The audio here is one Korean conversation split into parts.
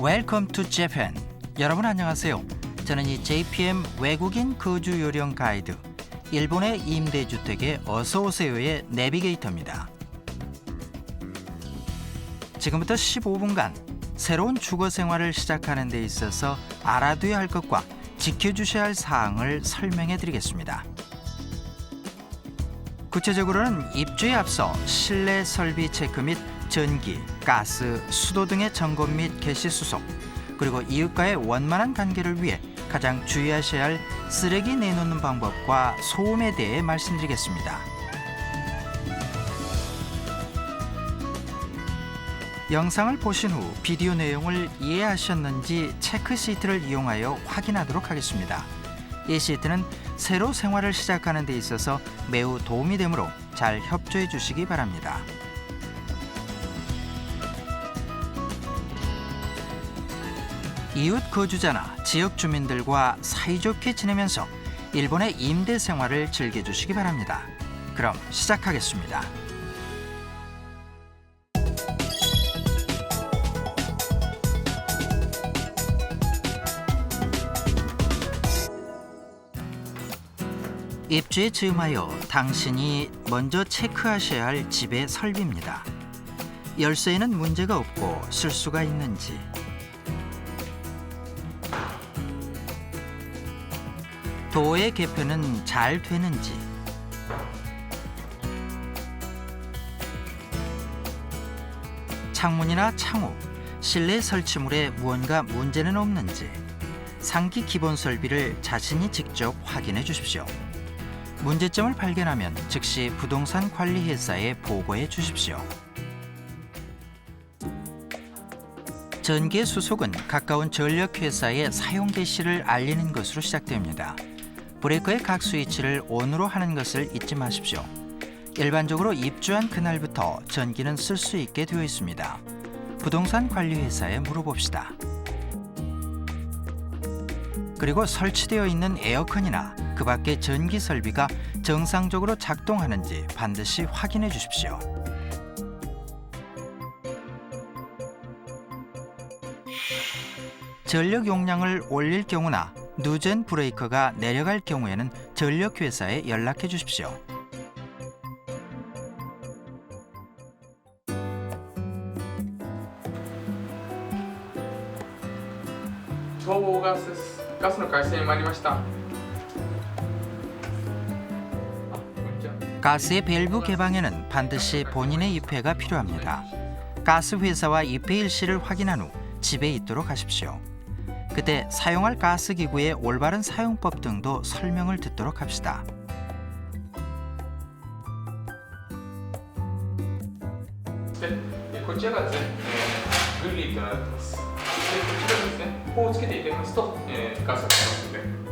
Welcome to Japan. 여러분 안녕하세요. 저는 이 JPM 외국인 거주 요령 가이드 일본의 임대주택에 어서오세요의 내비게이터입니다. 지금부터 15분간 새로운 주거 생활을 시작하는 데 있어서 알아둬야 할 것과 지켜주셔야 할 사항을 설명해 드리겠습니다. 구체적으로는 입주에 앞서 실내 설비 체크 및 전기, 가스, 수도 등의 점검 및 개시 수속, 그리고 이웃과의 원만한 관계를 위해 가장 주의하셔야 할 쓰레기 내놓는 방법과 소음에 대해 말씀드리겠습니다. 영상을 보신 후 비디오 내용을 이해하셨는지 체크 시트를 이용하여 확인하도록 하겠습니다. 이 시트는 새로 생활을 시작하는 데 있어서 매우 도움이 되므로 잘 협조해 주시기 바랍니다. 이웃 거주자나 지역 주민들과 사이좋게 지내면서 일본의 임대 생활을 즐겨주시기 바랍니다. 그럼 시작하겠습니다. 입주에 즈음하여 당신이 먼저 체크하셔야 할 집의 설비입니다. 열쇠에는 문제가 없고 쓸 수가 있는지, 도어의 개폐는 잘 되는지, 창문이나 창호, 실내 설치물에 무언가 문제는 없는지 상기 기본 설비를 자신이 직접 확인해 주십시오. 문제점을 발견하면 즉시 부동산 관리 회사에 보고해 주십시오. 전기 수속은 가까운 전력 회사에 사용 개시를 알리는 것으로 시작됩니다. 브레이커의 각 스위치를 ON으로 하는 것을 잊지 마십시오. 일반적으로 입주한 그날부터 전기는 쓸 수 있게 되어 있습니다. 부동산 관리 회사에 물어봅시다. 그리고 설치되어 있는 에어컨이나 그 밖의 전기 설비가 정상적으로 작동하는지 반드시 확인해 주십시오. 전력 용량을 올릴 경우나 누전 브레이커가 내려갈 경우에는 전력 회사에 연락해 주십시오.ガスの回線参りました。 가스의 밸브 개방에는 반드시 본인의 입회가 필요합니다. 가스 회사와 입회 일시를 확인한 후 집에 있도록 하십시오. 그때 사용할 가스 기구의 올바른 사용법 등도 설명을 듣도록 합시다. 네, こちらがですね、グリルとなっています。で、こちらですね、こうつけていただきますと、ガスが出ますので。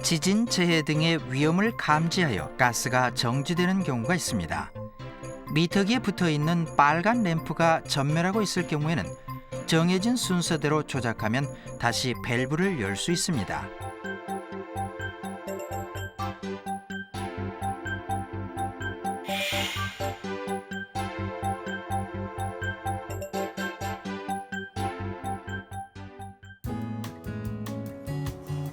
지진, 재해 등의 위험을 감지하여 가스가 정지되는 경우가 있습니다. 미터기에 붙어있는 빨간 램프가 전멸하고 있을 경우에는 정해진 순서대로 조작하면 다시 밸브를 열 수 있습니다.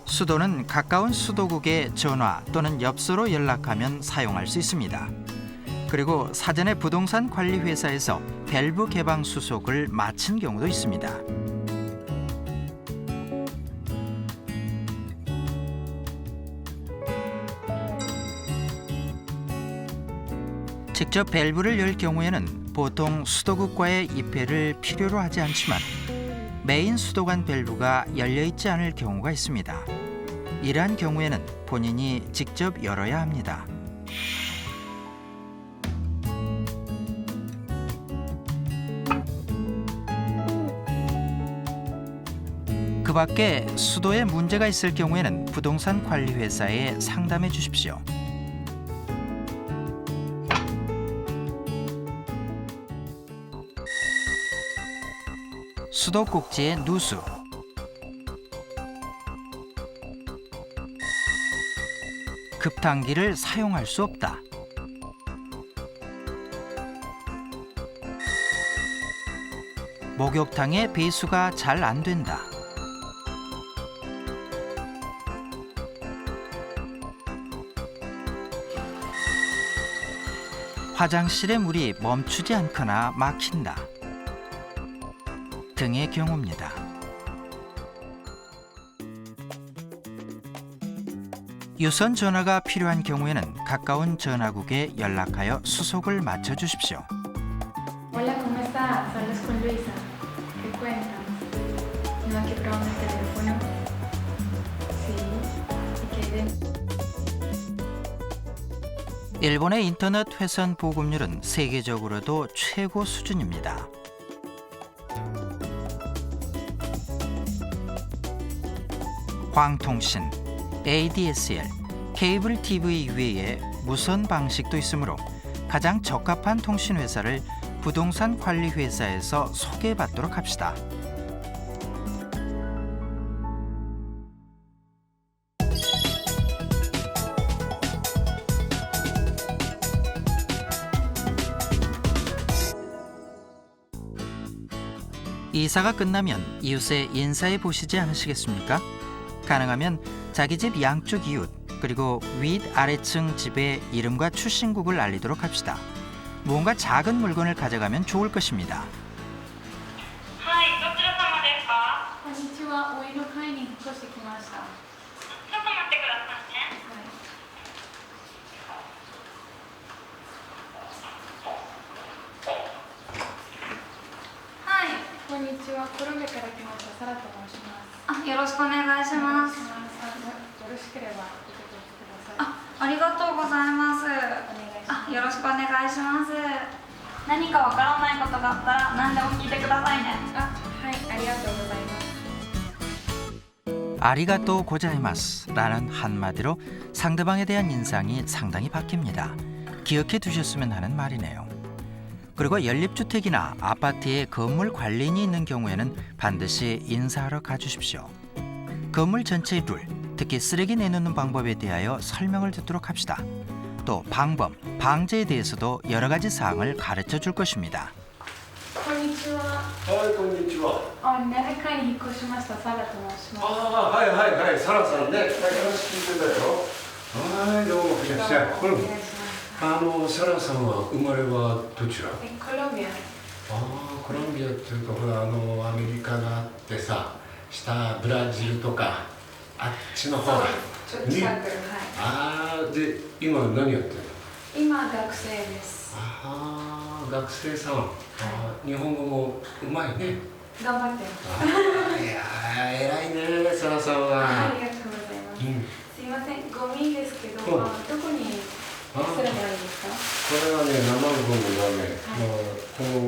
수도는 가까운 수도국에 전화 또는 엽서로 연락하면 사용할 수 있습니다. 그리고 사전에 부동산 관리 회사에서 밸브 개방 수속을 마친 경우도 있습니다. 직접 밸브를 열 경우에는 보통 수도국과의 입회를 필요로 하지 않지만 메인 수도관 밸브가 열려있지 않을 경우가 있습니다. 이러한 경우에는 본인이 직접 열어야 합니다. 그 밖에 수도에 문제가 있을 경우에는 부동산 관리 회사에 상담해 주십시오. 수도 꼭지의 누수, 급탕기를 사용할 수 없다. 목욕탕의 배수가 잘 안 된다. 화장실의 물이 멈추지 않거나 막힌다 등의 경우입니다. 유선 전화가 필요한 경우에는 가까운 전화국에 연락하여 수속을 맞춰 주십시오. Hola, ¿cómo estás? Hablas con Luisa. ¿Qué cuentas? ¿No hay que probar el teléfono? Sí. ¿Y qué de...? 일본의 인터넷 회선 보급률은 세계적으로도 최고 수준입니다. 광통신, ADSL, 케이블 TV 외에 무선 방식도 있으므로 가장 적합한 통신 회사를 부동산 관리 회사에서 소개받도록 합시다. 이사가 끝나면 이웃에 인사해 보시지 않으시겠습니까? 가능하면 자기 집 양쪽 이웃 그리고 윗 아래층 집의 이름과 출신국을 알리도록 합시다. 무언가 작은 물건을 가져가면 좋을 것입니다. はい、どちら様ですか？こんにちは。お家の会に引っ越してきました。はちょっと待ってくださいね。い。こんにちは。コロンビアから来ましたサラと申します。あ、よろしくお願いします。よろしければ受け取ってください。ありがとうございます。お願いします。よろしくお願いします。何かわからないことがあったら何でも聞いてくださいね。はい、ありがとうございます。 아리가또 고자이마스라는 한마디로 상대방에 대한 인상이 상당히 바뀝니다. 기억해 두셨으면 하는 말이네요. 그리고 연립주택이나 아파트에 건물 관리인이 있는 경우에는 반드시 인사하러 가주십시오. 건물 전체의 룰, 특히 쓰레기 내놓는 방법에 대하여 설명을 듣도록 합시다. 또 방법, 방제에 대해서도 여러 가지 사항을 가르쳐 줄 것입니다. こんにちは。はい、こんにちは。同じ会に引っ越しましたサラと申します。ああ、はいはいはい、サラさんね、話聞いてたよ。はい、どうもいらっしゃい。お願いします。サラさんは生まれはどちら？コロンビア。ああ、コロンビアっていうか、ほらアメリカがあってさ、下ブラジルとかあっちの方だ。ちょっと近く、はい。ああ、で今何やってるの？今学生です。ああ、学生さん。あー、日本語もうまいね。頑張ってます。あー、いやー、偉いね、サラさんは。ありがとうございます。うん。すいません、ゴミですけど、うんどこにすればいいですか？これはね、生ゴミはね、この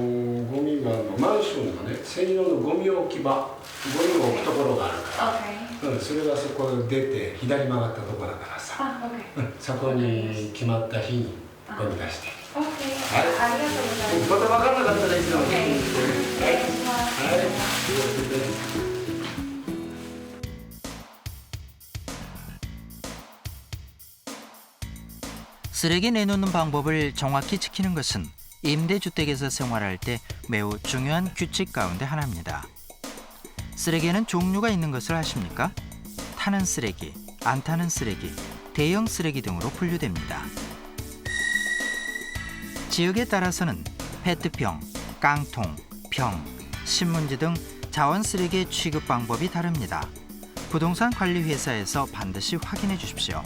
ゴミがマンションのね、専用のゴミ置き場、ゴミを置くところがあるか OK。ら、それがそこ出て左曲がったところだからさ、あ、OK。そこに決まった日にゴミ出して。 OK。はいありがとうございます。また分からなかったらいつでも聞いてみてね。お願いします。はい。はい。 쓰레기 내놓는 방법을 정확히 지키는 것은 임대주택에서 생활할 때 매우 중요한 규칙 가운데 하나입니다. 쓰레기에는 종류가 있는 것을 아십니까? 타는 쓰레기, 안 타는 쓰레기, 대형 쓰레기 등으로 분류됩니다. 지역에 따라서는 페트병, 깡통, 병, 신문지 등 자원 쓰레기 취급 방법이 다릅니다. 부동산 관리 회사에서 반드시 확인해 주십시오.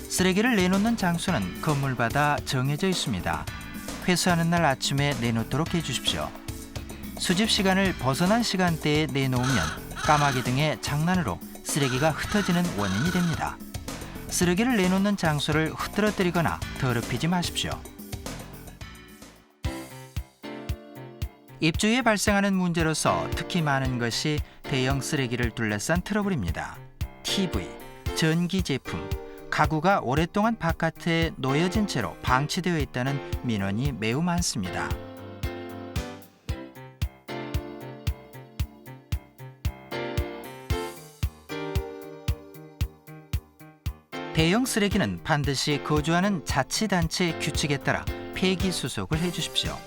쓰레기를 내놓는 장소는 건물마다 정해져 있습니다. 회수하는 날 아침에 내놓도록 해주십시오. 수집 시간을 벗어난 시간대에 내놓으면 까마귀 등의 장난으로 쓰레기가 흩어지는 원인이 됩니다. 쓰레기를 내놓는 장소를 흐트러뜨리거나 더럽히지 마십시오. 입주위에 발생하는 문제로서 특히 많은 것이 대형 쓰레기를 둘러싼 트러블입니다. TV, 전기 제품, 가구가 오랫동안 바깥에 놓여진 채로 방치되어 있다는 민원이 매우 많습니다. 대형 쓰레기는 반드시 거주하는 자치단체 규칙에 따라 폐기 수속을 해주십시오.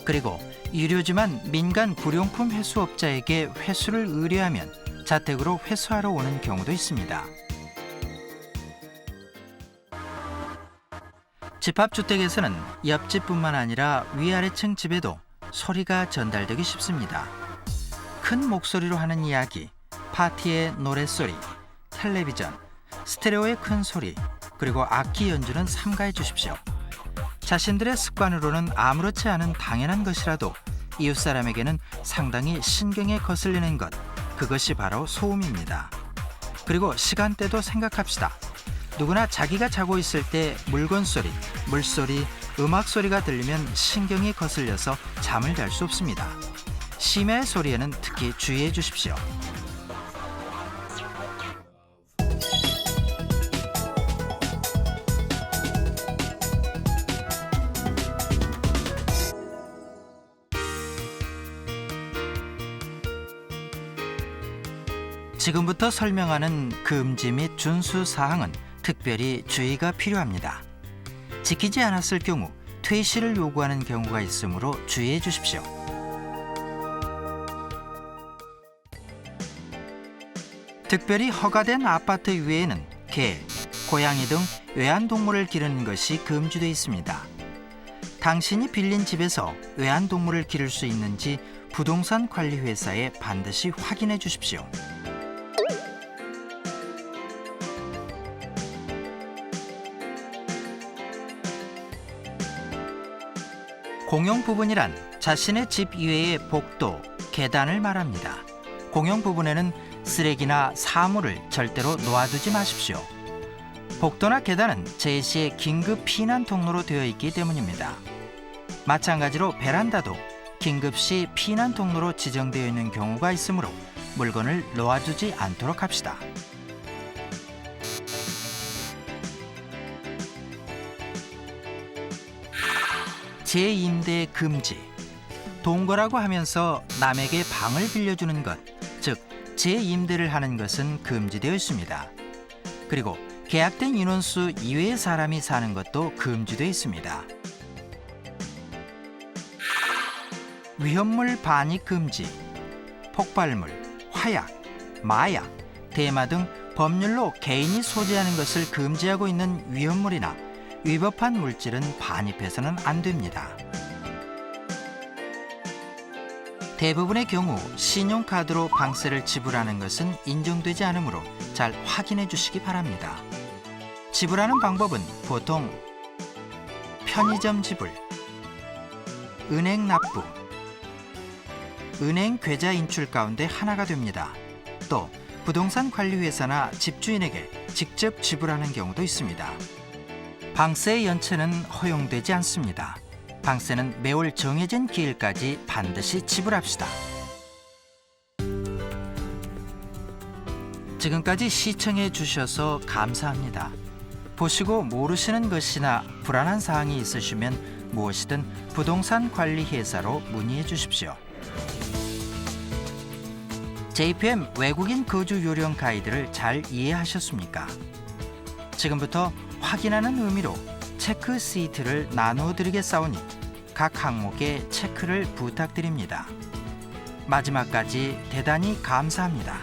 그리고 유료지만 민간 불용품 회수업자에게 회수를 의뢰하면 자택으로 회수하러 오는 경우도 있습니다. 집합주택에서는 옆집뿐만 아니라 위아래층 집에도 소리가 전달되기 쉽습니다. 큰 목소리로 하는 이야기, 파티의 노랫소리, 텔레비전, 스테레오의 큰 소리, 그리고 악기 연주는 삼가해 주십시오. 자신들의 습관으로는 아무렇지 않은 당연한 것이라도 이웃 사람에게는 상당히 신경에 거슬리는 것, 그것이 바로 소음입니다. 그리고 시간대도 생각합시다. 누구나 자기가 자고 있을 때 물건 소리, 물소리, 음악 소리가 들리면 신경이 거슬려서 잠을 잘 수 없습니다. 심야의 소리에는 특히 주의해 주십시오. 지금부터 설명하는 금지 및 준수 사항은 특별히 주의가 필요합니다. 지키지 않았을 경우 퇴실을 요구하는 경우가 있으므로 주의해 주십시오. 특별히 허가된 아파트 외에는 개, 고양이 등 외환동물을 기르는 것이 금지되어 있습니다. 당신이 빌린 집에서 외환동물을 기를 수 있는지 부동산 관리 회사에 반드시 확인해 주십시오. 공용 부분이란 자신의 집 이외의 복도, 계단을 말합니다. 공용 부분에는 쓰레기나 사물을 절대로 놓아두지 마십시오. 복도나 계단은 제시의 긴급 피난 통로로 되어 있기 때문입니다. 마찬가지로 베란다도 긴급시 피난 통로로 지정되어 있는 경우가 있으므로 물건을 놓아두지 않도록 합시다. 재임대 금지. 동거라고 하면서 남에게 방을 빌려주는 것, 즉 재임대를 하는 것은 금지되어 있습니다. 그리고 계약된 인원수 이외의 사람이 사는 것도 금지되어 있습니다. 위험물 반입 금지. 폭발물, 화약, 마약, 대마 등 법률로 개인이 소지하는 것을 금지하고 있는 위험물이나 위법한 물질은 반입해서는 안 됩니다. 대부분의 경우 신용카드로 방세를 지불하는 것은 인정되지 않으므로 잘 확인해 주시기 바랍니다. 지불하는 방법은 보통 편의점 지불, 은행 납부, 은행 계좌 인출 가운데 하나가 됩니다. 또 부동산 관리회사나 집주인에게 직접 지불하는 경우도 있습니다. 방세의 연체는 허용되지 않습니다. 방세는 매월 정해진 기일까지 반드시 지불합시다. 지금까지 시청해 주셔서 감사합니다. 보시고 모르시는 것이나 불안한 사항이 있으시면 무엇이든 부동산 관리 회사로 문의해 주십시오. JPM 외국인 거주 요령 가이드를 잘 이해하셨습니까? 지금부터 확인하는 의미로 체크 시트를 나누어 드리겠사오니 각 항목에 체크를 부탁드립니다. 마지막까지 대단히 감사합니다.